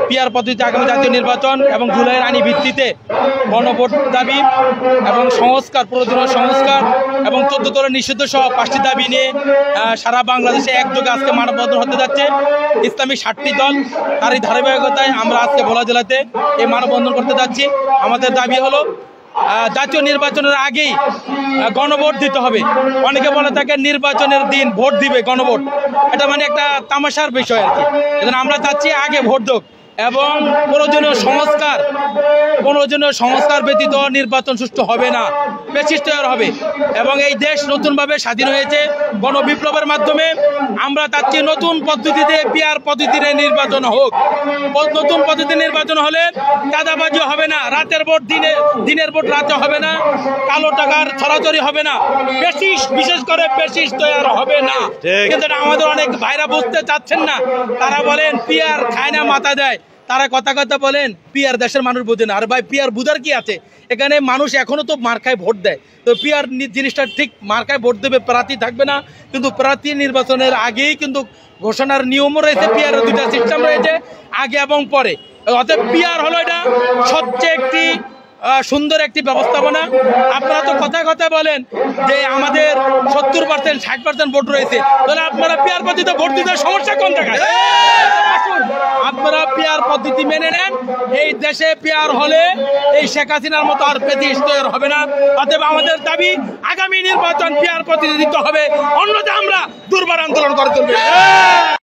PR পদ্ধতিতে আগামী জাতীয় নির্বাচন এবং জুলাইয়ের আইনি ভিত্তিতে গণভোট দাবি এবং সংস্কার, প্রয়োজনীয় সংস্কার এবং 14 দলের নিষিদ্ধ সহ 5টি দাবি নিয়ে সারা বাংলাদেশে একযোগে আজকে মানববন্ধন হতে যাচ্ছে। ইসলামী 60টি দল, তারই ধারাবাহিকতায় আমরা আজকে ভোলা জেলাতে এই মানববন্ধন করতে যাচ্ছি। আমাদের দাবি হলো জাতীয় নির্বাচনের আগেই গণভোট দিতে হবে। অনেকে বলে থাকে নির্বাচনের দিন ভোট দিবে গণভোট, এটা মানে একটা তামাশার বিষয় আর কি। আমরা চাচ্ছি আগে ভোট হোক এবং প্রয়োজনীয় সংস্কার ব্যতীত নির্বাচন সুষ্ঠু হবে না, ফ্যাসিস্ট হবে। এবং এই দেশ নতুনভাবে স্বাধীন হয়েছে গণবিপ্লবের মাধ্যমে। আমরা চাচ্ছি নতুন পদ্ধতিতে পিআর পদ্ধতিতে নির্বাচন হোক। নতুন পদ্ধতি নির্বাচন হলে চাঁদাবাজি হবে না, রাতের ভোট দিনের ভোট রাতে হবে না, কালো টাকার ছড়াছড়ি হবে না, বিশেষ করে ফ্যাসিস্ট তৈরি হবে না। কিন্তু আমাদের অনেক ভাইরা বুঝতে চাচ্ছেন না, তারা বলেন পিআর খায় না মাথা দেয়। তারা কথা বলেন পিআর দেশের মানুষ বোঝে না। আর ভাই পিআর বুঝার কি আছে? এখানে মানুষ এখনো তো মার্কায় ভোট দেয়। তো পিআর জিনিসটা ঠিক, মার্কায় ভোট দেবে, প্রার্থী থাকবে না। কিন্তু প্রার্থী নির্বাচনের আগেই কিন্তু ঘোষণার নিয়মও রয়েছে, পিআরের 2টা সিস্টেম রয়েছে, আগে এবং পরে। অতএব পিআর হলো এটা সবচেয়ে একটি সুন্দর একটি ব্যবস্থাপনা। আপনারা তো কথা বলেন যে আমাদের 70% 60% ভোট রয়েছে, তাহলে আপনারা পিআর পদ্ধতিতে ভোট দিতে সমস্যা কোন জায়গায়? আপনারা পিআর পদ্ধতি মেনে নেন। এই দেশে পিআর হলে এই শেখ হাসিনার মতো আর ফ্যাসিস্ট তৈরি হবে না। অতএব আমাদের দাবি আগামী নির্বাচন পিআর পদ্ধতি দিতে হবে, অন্যথা আমরা দুর্বার আন্দোলন করে তুলব।